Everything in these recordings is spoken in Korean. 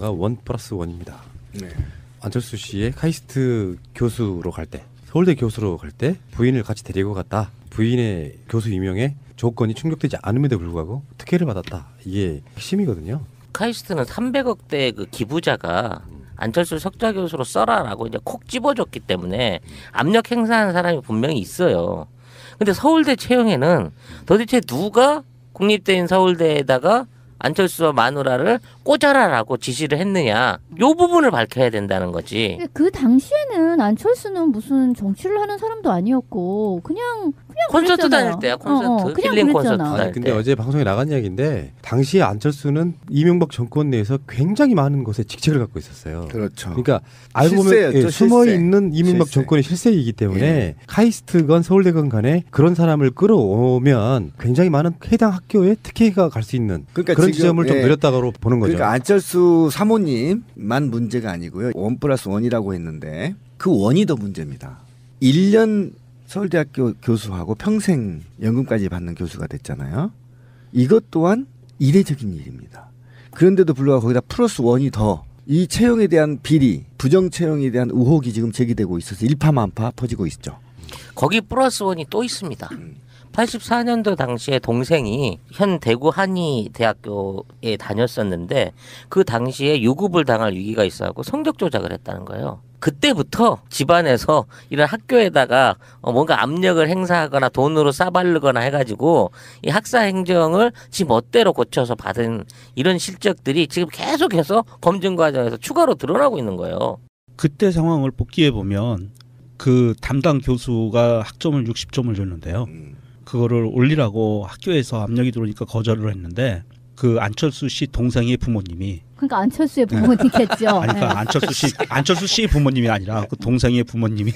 1+1입니다. 네. 안철수 씨의 카이스트 교수로 갈 때, 서울대 교수로 갈 때 부인을 같이 데리고 갔다. 부인의 교수 임용에 조건이 충족되지 않음에도 불구하고 특혜를 받았다. 이게 핵심이거든요. 카이스트는 300억대 그 기부자가 안철수 석좌 교수로 써라라고 이제 콕 집어줬기 때문에 압력 행사하는 사람이 분명히 있어요. 근데 서울대 채용에는 도대체 누가 국립대인 서울대에다가 안철수와 마누라를 꽂아라라고 지시를 했느냐, 요 부분을 밝혀야 된다는 거지. 그 당시에는 안철수는 무슨 정치를 하는 사람도 아니었고 그냥 콘서트 그랬잖아요. 다닐 때야. 콘서트 힐링 콘서트 다닐 때. 근데 어제 방송에 나간 이야기인데 당시에 안철수는 이명박 정권 내에서 굉장히 많은 곳에 직책을 갖고 있었어요. 그렇죠. 그러니까 알고 보면 숨어 있는 이명박 정권의 실세이기 때문에 카이스트건 서울대건 간에 그런 사람을 끌어오면 굉장히 많은 해당 학교에 특혜가 갈 수 있는 그러니까 그런 지점을 좀 노렸다고 보는 거죠. 그러니까 안철수 사모님만 문제가 아니고요. 1+1이라고 했는데 그 원이 더 문제입니다. 1년 서울대학교 교수하고 평생 연금까지 받는 교수가 됐잖아요. 이것 또한 이례적인 일입니다. 그런데도 불구하고 거기다 +1이 더 이 채용에 대한 비리, 부정 채용에 대한 의혹이 지금 제기되고 있어서 일파만파 퍼지고 있죠. 거기 +1이 또 있습니다. 84년도 당시에 동생이 현 대구 한의대학교에 다녔었는데 그 당시에 유급을 당할 위기가 있어서 성적 조작을 했다는 거예요. 그때부터 집안에서 이런 학교에다가 뭔가 압력을 행사하거나 돈으로 싸바르거나 해가지고 이 학사 행정을 지 멋대로 고쳐서 받은 이런 실적들이 지금 계속해서 검증 과정에서 추가로 드러나고 있는 거예요. 그때 상황을 복기해 보면 그 담당 교수가 학점을 60점을 줬는데요. 그거를 올리라고 학교에서 압력이 들어오니까 거절을 했는데 그 안철수 씨 동생의 부모님이, 그러니까 안철수의 부모님이겠죠. 아니, 그러니까 안철수 씨의 부모님이 아니라 그 동생의 부모님이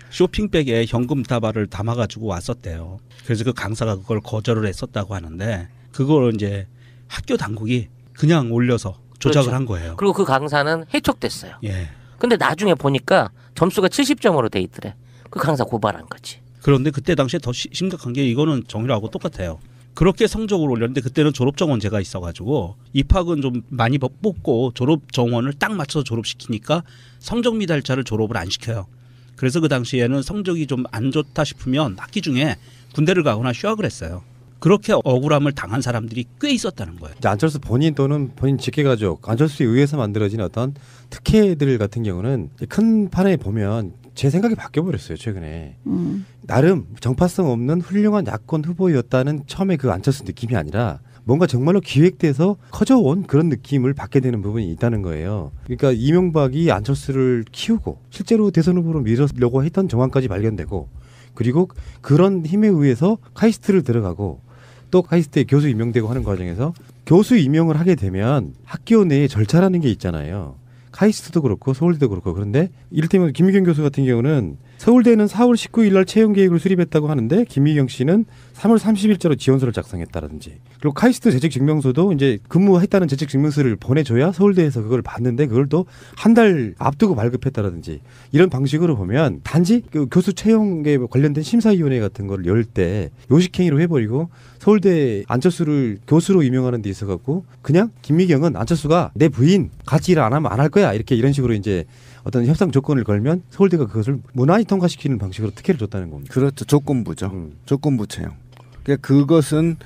쇼핑백에 현금 다발을 담아가지고 왔었대요. 그래서 그 강사가 그걸 거절을 했었다고 하는데 그걸 이제 학교 당국이 그냥 올려서 조작을 한 거예요. 그리고 그 강사는 해촉됐어요. 예. 근데 나중에 보니까 점수가 70점으로 돼 있더래. 그 강사 고발한 거지. 그런데 그때 당시에 더 심각한 게 이거는 정유라하고 똑같아요. 그렇게 성적을 올렸는데 그때는 졸업 정원제가 있어가지고 입학은 좀 많이 뽑고 졸업 정원을 딱 맞춰서 졸업시키니까 성적 미달자를 졸업을 안 시켜요. 그래서 그 당시에는 성적이 좀 안 좋다 싶으면 학기 중에 군대를 가거나 휴학을 했어요. 그렇게 억울함을 당한 사람들이 꽤 있었다는 거예요. 안철수 본인 또는 본인 직계가족, 안철수에 의해서 만들어진 어떤 특혜들 같은 경우는 큰 판에 보면 제 생각이 바뀌어버렸어요. 최근에. 나름 정파성 없는 훌륭한 야권 후보였다는 처음에 그 안철수 느낌이 아니라 뭔가 정말로 기획돼서 커져온 그런 느낌을 받게 되는 부분이 있다는 거예요. 그러니까 이명박이 안철수를 키우고 실제로 대선 후보로 밀으려고 했던 정황까지 발견되고, 그리고 그런 힘에 의해서 카이스트를 들어가고 또 카이스트에 교수 임명되고 하는 과정에서 교수 임명을 하게 되면 학교 내에 절차라는 게 있잖아요. 카이스트도 그렇고 서울대도 그렇고. 그런데 이를테면 김미경 교수 같은 경우는 서울대는 4월 19일 날 채용 계획을 수립했다고 하는데 김미경 씨는 3월 30일자로 지원서를 작성했다든지, 그리고 카이스트 재직 증명서도 이제 근무했다는 재직 증명서를 보내줘야 서울대에서 그걸 받는데 그걸 또 한 달 앞두고 발급했다든지, 이런 방식으로 보면 단지 그 교수 채용에 관련된 심사위원회 같은 걸 열 때 요식행위로 해버리고 서울대 안철수를 교수로 임명하는 데 있어갖고 그냥 김미경은 안철수가 내 부인 같이 일 안 하면 안 할 거야 이런 식으로 이제 어떤 협상 조건을 걸면 서울대가 그것을 무난히 통과시키는 방식으로 특혜를 줬다는 겁니다. 그렇죠. 조건부죠. 조건부 채용. 그러니까 그것은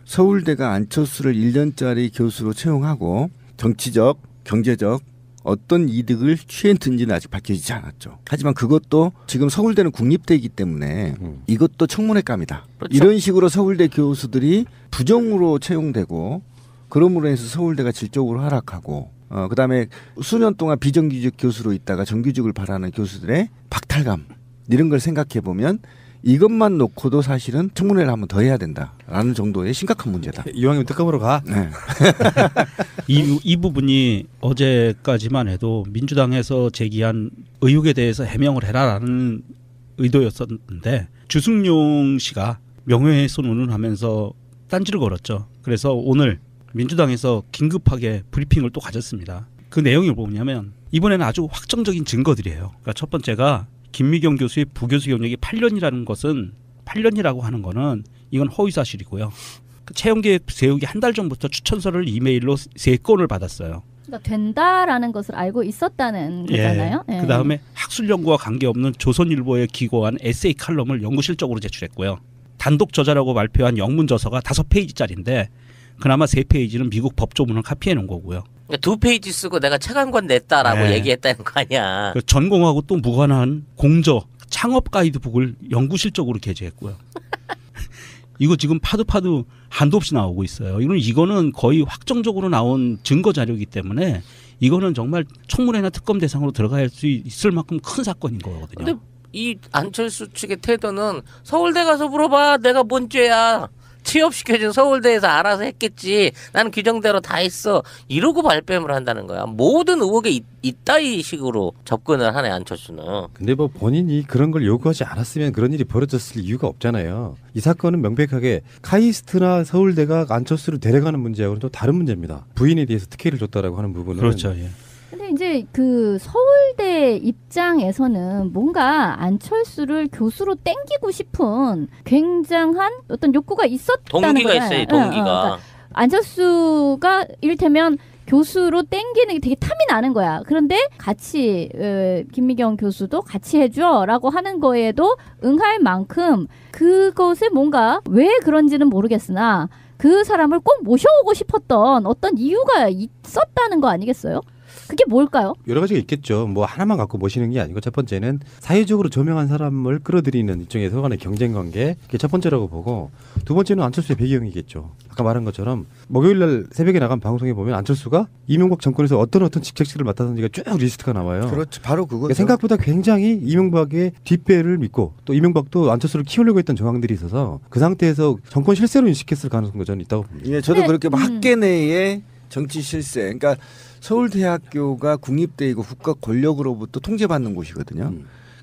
서울대가 안철수를 1년짜리 교수로 채용하고 정치적, 경제적 어떤 이득을 취했는지는 아직 밝혀지지 않았죠. 하지만 그것도 지금 서울대는 국립대이기 때문에 이것도 청문회감이다. 그렇죠. 이런 식으로 서울대 교수들이 부정으로 채용되고 그럼으로 해서 서울대가 질적으로 하락하고 그다음에 수년 동안 비정규직 교수로 있다가 정규직을 바라는 교수들의 박탈감, 이런 걸 생각해 보면 이것만 놓고도 사실은 청문회를 한번 더 해야 된다라는 정도의 심각한 문제다. 이왕이면 특검으로 가. 네. 이 부분이 어제까지만 해도 민주당에서 제기한 의혹에 대해서 해명을 해라라는 의도였었는데 주승용 씨가 명예훼손 운운하면서 딴지를 걸었죠. 그래서 오늘 민주당에서 긴급하게 브리핑을 또 가졌습니다. 그 내용이 뭐냐면 이번에는 아주 확정적인 증거들이에요. 그러니까 첫 번째가 김미경 교수의 부교수 경력이 8년이라는 것은 8년이라고 하는 거는 이건 허위 사실이고요. 그 채용계획 세우기 한 달 전부터 추천서를 이메일로 3건을 받았어요. 그러니까 된다라는 것을 알고 있었다는 거잖아요. 예. 그다음에 학술 연구와 관계없는 조선일보에 기고한 에세이 칼럼을 연구실적으로 제출했고요. 단독 저자라고 발표한 영문 저서가 5페이지짜리인데 그나마 3페이지는 미국 법조문을 카피해 놓은 거고요. 그러니까 2페이지 쓰고 내가 책 한 권 냈다라고 네. 얘기했다는 거 아니야. 그 전공하고 또 무관한 공저 창업 가이드북을 연구실적으로 게재했고요. 이거 지금 파도 한도 없이 나오고 있어요. 이거는 거의 확정적으로 나온 증거 자료이기 때문에 이거는 정말 청문회나 특검 대상으로 들어갈 수 있을 만큼 큰 사건인 거거든요. 근데 이 안철수 측의 태도는 서울대 가서 물어봐. 내가 뭔 죄야. 취업시켜준 서울대에서 알아서 했겠지. 나는 규정대로 다 했어. 이러고 발뺌을 한다는 거야. 모든 의혹에 이따위 식으로 접근을 하네 안철수는. 근데 뭐 본인이 그런 걸 요구하지 않았으면 그런 일이 벌어졌을 이유가 없잖아요. 이 사건은 명백하게 카이스트나 서울대가 안철수를 데려가는 문제하고는 또 다른 문제입니다. 부인에 대해서 특혜를 줬다라고 하는 부분은 그렇죠. 예. 근데 이제 그 서울대 입장에서는 뭔가 안철수를 교수로 땡기고 싶은 굉장한 어떤 욕구가 있었다는 동기가 거잖아요. 있어요. 동기가. 그러니까 안철수가 이를테면 교수로 땡기는 게 되게 탐이 나는 거야. 그런데 같이 김미경 교수도 같이 해줘라고 하는 거에도 응할 만큼 그것에 뭔가 왜 그런지는 모르겠으나 그 사람을 꼭 모셔오고 싶었던 어떤 이유가 있었다는 거 아니겠어요? 그게 뭘까요? 여러 가지가 있겠죠. 뭐 하나만 갖고 모시는 게 아니고 첫 번째는 사회적으로 저명한 사람을 끌어들이는 일종의 간의 경쟁 관계 그게 첫 번째라고 보고 두 번째는 안철수의 배경이겠죠. 아까 말한 것처럼 목요일날 새벽에 나간 방송에 보면 안철수가 이명박 정권에서 어떤 직책들을 맡았는지가 쭉 리스트가 나와요. 그렇죠. 바로 그거. 그러니까 생각보다 굉장히 이명박의 뒷배를 믿고 또 이명박도 안철수를 키우려고 했던 정황들이 있어서 그 상태에서 정권 실세로 인식했을 가능성도 저는 있다고 봅니다. 예, 저도 네, 그렇게 뭐 학계 내의 정치 실세. 그러니까 서울대학교가 국립대이고 국가 권력으로부터 통제받는 곳이거든요.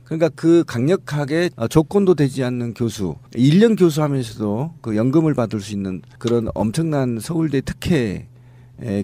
그러니까 그 강력하게 조건도 되지 않는 교수, 1년 교수하면서도 그 연금을 받을 수 있는 그런 엄청난 서울대 특혜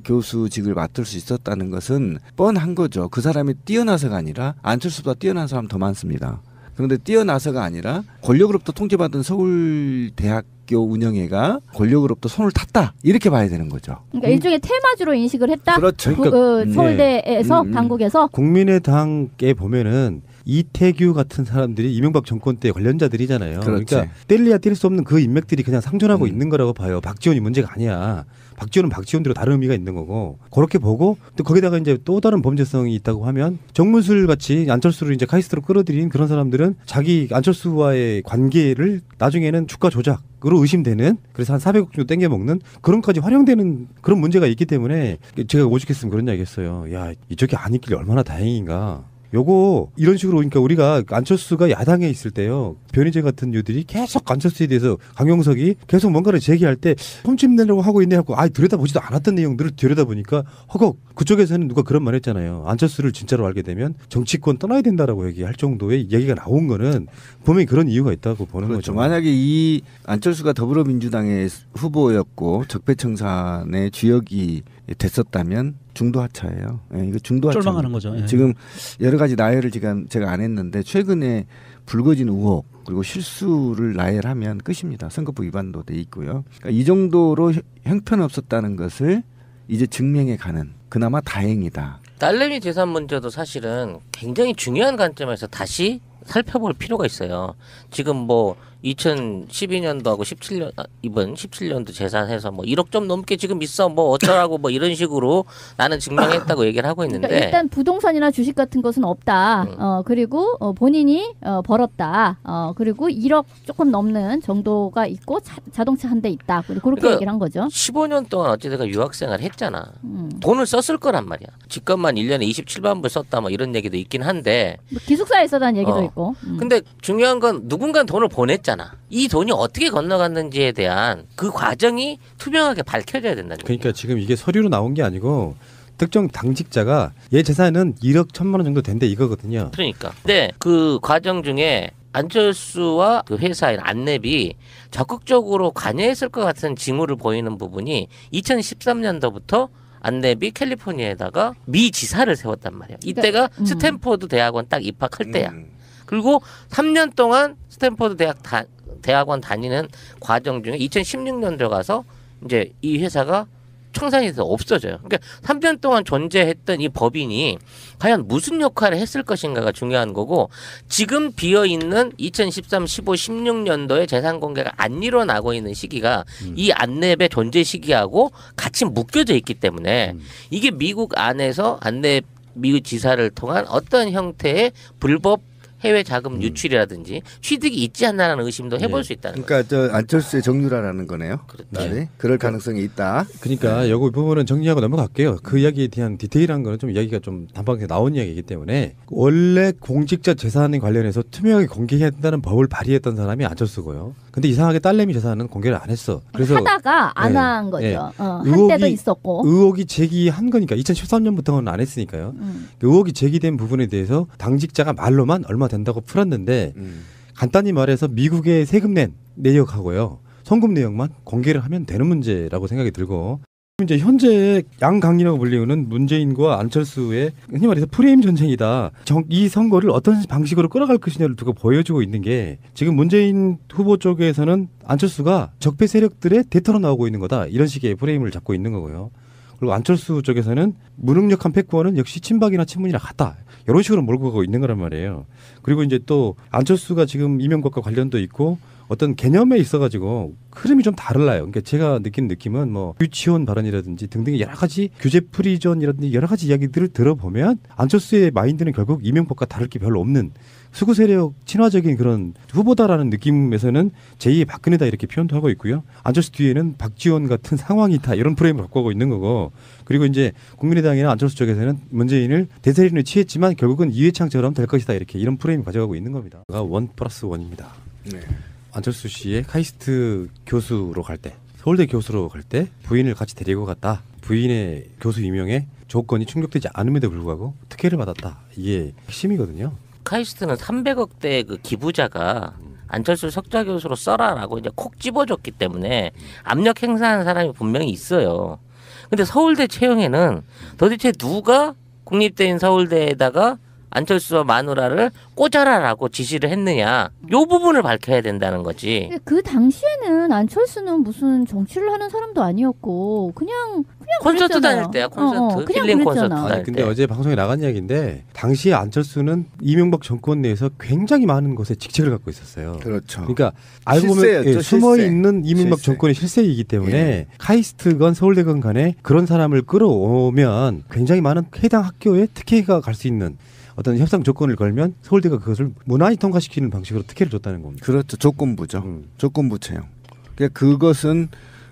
교수직을 맡을 수 있었다는 것은 뻔한 거죠. 그 사람이 뛰어나서가 아니라 안철수보다 뛰어난 사람 더 많습니다. 그런데 뛰어나서가 아니라 권력으로부터 통제받은 서울대학교 운영회가 권력으로부터 손을 탔다 이렇게 봐야 되는 거죠. 그러니까 일종의 테마주로 인식을 했다. 그렇죠. 서울대에서 당국에서 국민의당에 보면은 이태규 같은 사람들이 이명박 정권 때 관련자들이잖아요. 그렇지. 그러니까 뗄래야 뗄 수 없는 그 인맥들이 그냥 상존하고 있는 거라고 봐요. 박지원이 문제가 아니야. 박지원은 박지원대로 다른 의미가 있는 거고 그렇게 보고 또 거기다가 이제 또 다른 범죄성이 있다고 하면 정문술 같이 안철수를 이제 카이스트로 끌어들인 그런 사람들은 자기 안철수와의 관계를 나중에는 주가 조작으로 의심되는 그래서 한 400억 정도 땡겨먹는 그런까지 활용되는 그런 문제가 있기 때문에 제가 오죽했으면 그런 이야기 했어요. 야 이쪽이 안 있길래 얼마나 다행인가. 요거 이런 식으로 그러니까 우리가 안철수가 야당에 있을 때요 변희재 같은 유들이 계속 안철수에 대해서 강용석이 계속 뭔가를 제기할 때 홈집내려고 하고 있네 하고 들여다보지도 않았던 내용들을 들여다보니까 허걱 그쪽에서는 누가 그런 말 했잖아요. 안철수를 진짜로 알게 되면 정치권 떠나야 된다라고 얘기할 정도의 얘기가 나온 거는 분명히 그런 이유가 있다고 보는 그렇죠. 거죠. 만약에 이 안철수가 더불어민주당의 후보였고 적폐청산의 주역이 됐었다면 중도하차예요. 예, 이거 중도하차. 쫄망하는 거죠. 예. 지금 여러 가지 나열을 지금 제가 안 했는데 최근에 불거진 의혹 그리고 실수를 나열하면 끝입니다. 선거법 위반도 돼 있고요. 그러니까 이 정도로 형편없었다는 것을 이제 증명해 가는 그나마 다행이다. 딸내미 재산 문제도 사실은 굉장히 중요한 관점에서 다시 살펴볼 필요가 있어요. 지금 뭐 2012년도하고 17년 이번 17년도 재산해서 뭐 1억 좀 넘게 지금 있어 뭐 어쩌라고 뭐 이런 식으로 나는 증명했다고 얘기를 하고 있는데 그러니까 일단 부동산이나 주식 같은 것은 없다. 그리고 본인이 벌었다. 그리고 1억 조금 넘는 정도가 있고 자동차 한 대 있다. 그렇게 그러니까 얘기를 한 거죠. 15년 동안 어찌됐건 유학생활 했잖아. 돈을 썼을 거란 말이야. 집값만 1년에 27만 불 썼다 뭐 이런 얘기도 있긴 한데 뭐 기숙사에 써다는 얘기도 있고. 근데 중요한 건 누군가 돈을 보냈잖아. 이 돈이 어떻게 건너갔는지에 대한 그 과정이 투명하게 밝혀져야 된다는 그러니까 얘기야. 지금 이게 서류로 나온 게 아니고 특정 당직자가 얘 재산은 1억 1,000만 원 정도 된대 이거거든요. 그러니까. 근데 그 과정 중에 안철수와 그 회사인 안랩이 적극적으로 관여했을 것 같은 징후를 보이는 부분이 2013년도부터 안랩이 캘리포니아에다가 미 지사를 세웠단 말이야. 이때가 스탠포드 대학원 딱 입학할 때야. 그리고 3년 동안 스탠포드 대학 대학원 다니는 과정 중에 2016년 들어가서 이제 이 회사가 청산이 돼서 없어져요. 그러니까 3년 동안 존재했던 이 법인이 과연 무슨 역할을 했을 것인가가 중요한 거고, 지금 비어있는 2013, 15, 16년도에 재산 공개가 안 일어나고 있는 시기가 이 안랩의 존재 시기하고 같이 묶여져 있기 때문에 이게 미국 안에서 안랩 미국 지사를 통한 어떤 형태의 불법 해외 자금 유출이라든지 취득이 있지 않나라는 의심도 해볼 수 있다는 거죠. 그러니까 저 안철수의 정유라라는 거네요. 그렇죠. 그럴 가능성이 있다. 그러니까 여기 부분은 정리하고 넘어갈게요. 그 이야기에 대한 디테일한 거는 좀 이야기가 좀 단박에 나온 이야기이기 때문에, 원래 공직자 재산에 관련해서 투명하게 공개해야 된다는 법을 발의했던 사람이 안철수고요. 근데 이상하게 딸내미 재산은 공개를 안 했어. 그래서 하다가 안 네. 한 거죠. 네. 한때도 있었고. 의혹이 제기한 거니까 2013년부터는 안 했으니까요. 의혹이 제기된 부분에 대해서 당직자가 말로만 얼마 된다고 풀었는데, 간단히 말해서 미국의 세금 낸 내역하고요, 송금 내역만 공개를 하면 되는 문제라고 생각이 들고, 이제 현재 양강이라고 불리우는 문재인과 안철수의 흔히 말해서 프레임 전쟁이다. 이 선거를 어떤 방식으로 끌어갈 것이냐를 두고 보여주고 있는 게, 지금 문재인 후보 쪽에서는 안철수가 적폐 세력들의 대터로 나오고 있는 거다, 이런 식의 프레임을 잡고 있는 거고요. 그리고 안철수 쪽에서는 무능력한 패권은 역시 친박이나 친문이나 같다, 이런 식으로 몰고 가고 있는 거란 말이에요. 그리고 이제 또 안철수가 지금 이명박과 관련도 있고 어떤 개념에 있어가지고 흐름이 좀 달라요. 그러니까 제가 느낀 느낌은 뭐 유치원 발언이라든지 등등의 여러 가지 규제 프리전이라든지 여러 가지 이야기들을 들어보면 안철수의 마인드는 결국 이명박과 다를 게 별로 없는 수구 세력 친화적인 그런 후보다라는 느낌에서는 제2의 박근혜다, 이렇게 표현도 하고 있고요. 안철수 뒤에는 박지원 같은 상황이다, 이런 프레임을 갖고 가고 있는 거고, 그리고 이제 국민의당이나 안철수 쪽에서는 문재인을 대세론에 취했지만 결국은 이회창처럼 될 것이다, 이런 프레임을 가져가고 있는 겁니다. 1+1입니다. 네. 안철수 씨의 카이스트 교수로 갈 때, 서울대 교수로 갈 때 부인을 같이 데리고 갔다. 부인의 교수 임용에 조건이 충족되지 않음에도 불구하고 특혜를 받았다. 이게 핵심이거든요. 카이스트는 300억대 그 기부자가 안철수 석좌 교수로 써라라고 이제 콕 집어줬기 때문에 압력 행사하는 사람이 분명히 있어요. 근데 서울대 채용에는 도대체 누가 국립대인 서울대에다가 안철수와 마누라를 꽂아라라고 지시를 했느냐, 요 부분을 밝혀야 된다는 거지. 근데 그 당시에는 안철수는 무슨 정치를 하는 사람도 아니었고 그냥 콘서트 그랬잖아요. 다닐 때야, 콘서트. 그냥 힐링 그랬잖아. 콘서트 다닐 근데 때. 어제 방송에 나간 이야기인데, 당시에 안철수는 이명박 정권 내에서 굉장히 많은 것에 직책을 갖고 있었어요. 그렇죠. 그러니까 알고 보면 실세였죠, 숨어 실세. 있는 이명박 실세. 정권의 실세이기 때문에 예. 카이스트건 서울대건 간에 그런 사람을 끌어오면 굉장히 많은 해당 학교에 특혜가 갈 수 있는 어떤 협상 조건을 걸면 서울대가 그것을 무난히 통과시키는 방식으로 특혜를 줬다는 겁니다. 그렇죠. 조건부죠. 조건부 채용. 그러니까 그것은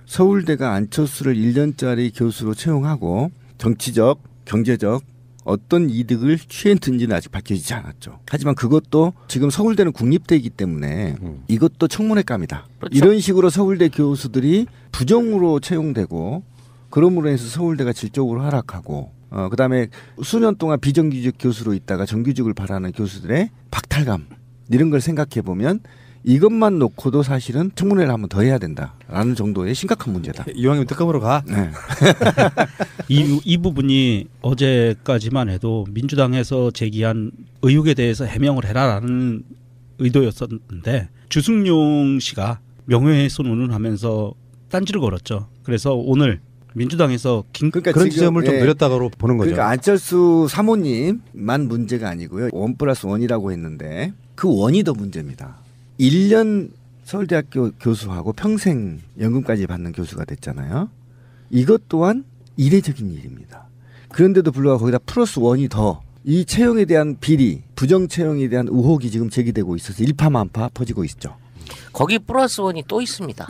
서울대가 안철수를 1년짜리 교수로 채용하고 정치적, 경제적 어떤 이득을 취했는지는 아직 밝혀지지 않았죠. 하지만 그것도 지금 서울대는 국립대이기 때문에 이것도 청문회감이다. 그렇죠. 이런 식으로 서울대 교수들이 부정으로 채용되고, 그럼으로 해서 서울대가 질적으로 하락하고, 그다음에 수년 동안 비정규직 교수로 있다가 정규직을 바라는 교수들의 박탈감, 이런 걸 생각해 보면 이것만 놓고도 사실은 청문회를 한번 더 해야 된다라는 정도의 심각한 문제다. 이왕이면 특검으로 가. 네. 이 부분이 어제까지만 해도 민주당에서 제기한 의혹에 대해서 해명을 해라라는 의도였었는데, 주승용 씨가 명예훼손 운운하면서 딴지를 걸었죠. 그래서 오늘 민주당에서 그러니까 그런 지금, 지점을 좀 늘렸다고 보는 거죠. 그러니까 안철수 사모님만 문제가 아니고요. 1+1이라고 했는데 그 원이 더 문제입니다. 1년 서울대학교 교수하고 평생 연금까지 받는 교수가 됐잖아요. 이것 또한 이례적인 일입니다. 그런데도 불구하고 거기다 +1이 더, 이 채용에 대한 비리, 부정 채용에 대한 의혹이 지금 제기되고 있어서 일파만파 퍼지고 있죠. 거기 +1이 또 있습니다.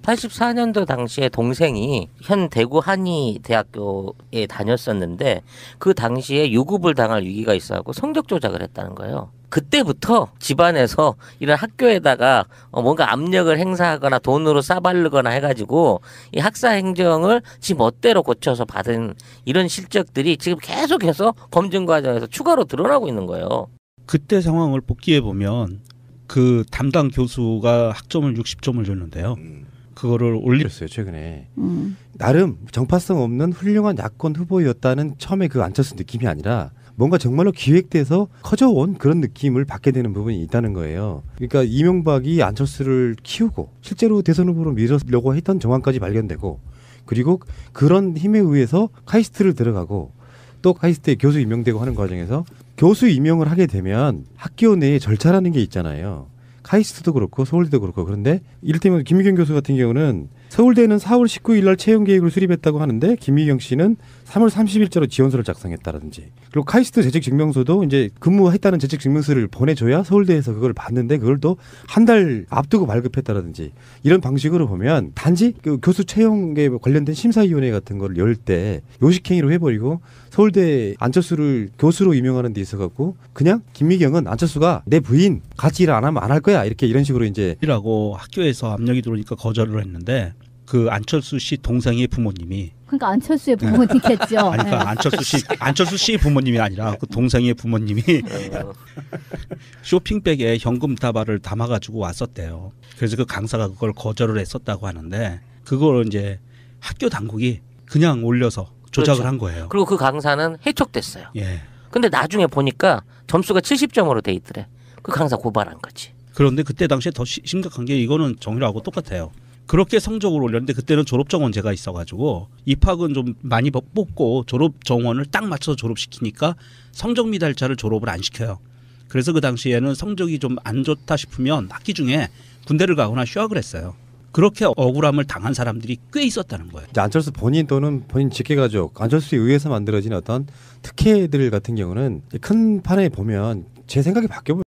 84년도 당시에 동생이 현 대구 한의대학교에 다녔었는데, 그 당시에 유급을 당할 위기가 있어갖고 성적 조작을 했다는 거예요. 그때부터 집안에서 이런 학교에다가 뭔가 압력을 행사하거나 돈으로 싸바르거나 해가지고 이 학사 행정을 지 멋대로 고쳐서 받은 이런 실적들이 지금 계속해서 검증 과정에서 추가로 드러나고 있는 거예요. 그때 상황을 복기해 보면 그 담당 교수가 학점을 60점을 줬는데요. 그거를 올렸어요, 최근에. 나름 정파성 없는 훌륭한 야권 후보였다는 처음에 그 안철수 느낌이 아니라 뭔가 정말로 기획돼서 커져온 그런 느낌을 받게 되는 부분이 있다는 거예요. 그러니까 이명박이 안철수를 키우고 실제로 대선 후보로 밀으려고 했던 정황까지 발견되고, 그리고 그런 힘에 의해서 카이스트를 들어가고 또 카이스트에 교수 임명되고 하는 과정에서 교수 임명을 하게 되면 학교 내에 절차라는 게 있잖아요. 카이스트도 그렇고 서울대도 그렇고. 그런데 이를테면 김미경 교수 같은 경우는 서울대는 4월 19일 날 채용 계획을 수립했다고 하는데 김미경 씨는 3월 30일자로 지원서를 작성했다든지, 그리고 카이스트 재직 증명서도 이제 근무했다는 재직 증명서를 보내줘야 서울대에서 그걸 받는데 그걸 또 한 달 앞두고 발급했다든지, 이런 방식으로 보면 단지 그 교수 채용에 관련된 심사위원회 같은 걸 열 때 요식행위로 해버리고 서울대 안철수를 교수로 임명하는 데 있어갖고 그냥 김미경은 안철수가 내 부인 같이 일 안 하면 안 할 거야 이런 식으로 이제 이라고 학교에서 압력이 들어오니까 거절을 했는데, 그 안철수 씨 동생의 부모님이, 그러니까 안철수의 부모님겠죠. 아니, 그러니까 안철수 씨 부모님이 아니라 그 동생의 부모님이 쇼핑백에 현금 다발을 담아가지고 왔었대요. 그래서 그 강사가 그걸 거절을 했었다고 하는데, 그걸 이제 학교 당국이 그냥 올려서 조작을 그렇죠. 한 거예요. 그리고 그 강사는 해촉됐어요. 예. 근데 나중에 보니까 점수가 70점으로 돼 있더래. 그 강사 고발한 거지. 그런데 그때 당시에 더 심각한 게, 이거는 정유라하고 똑같아요. 그렇게 성적을 올렸는데 그때는 졸업 정원제가 있어가지고 입학은 좀 많이 뽑고 졸업 정원을 딱 맞춰서 졸업시키니까 성적 미달자를 졸업을 안 시켜요. 그래서 그 당시에는 성적이 좀 안 좋다 싶으면 학기 중에 군대를 가거나 휴학을 했어요. 그렇게 억울함을 당한 사람들이 꽤 있었다는 거예요. 이제 안철수 본인 또는 본인 직계가족, 안철수에 의해서 만들어진 어떤 특혜들 같은 경우는 큰 판에 보면 제 생각이 바뀌어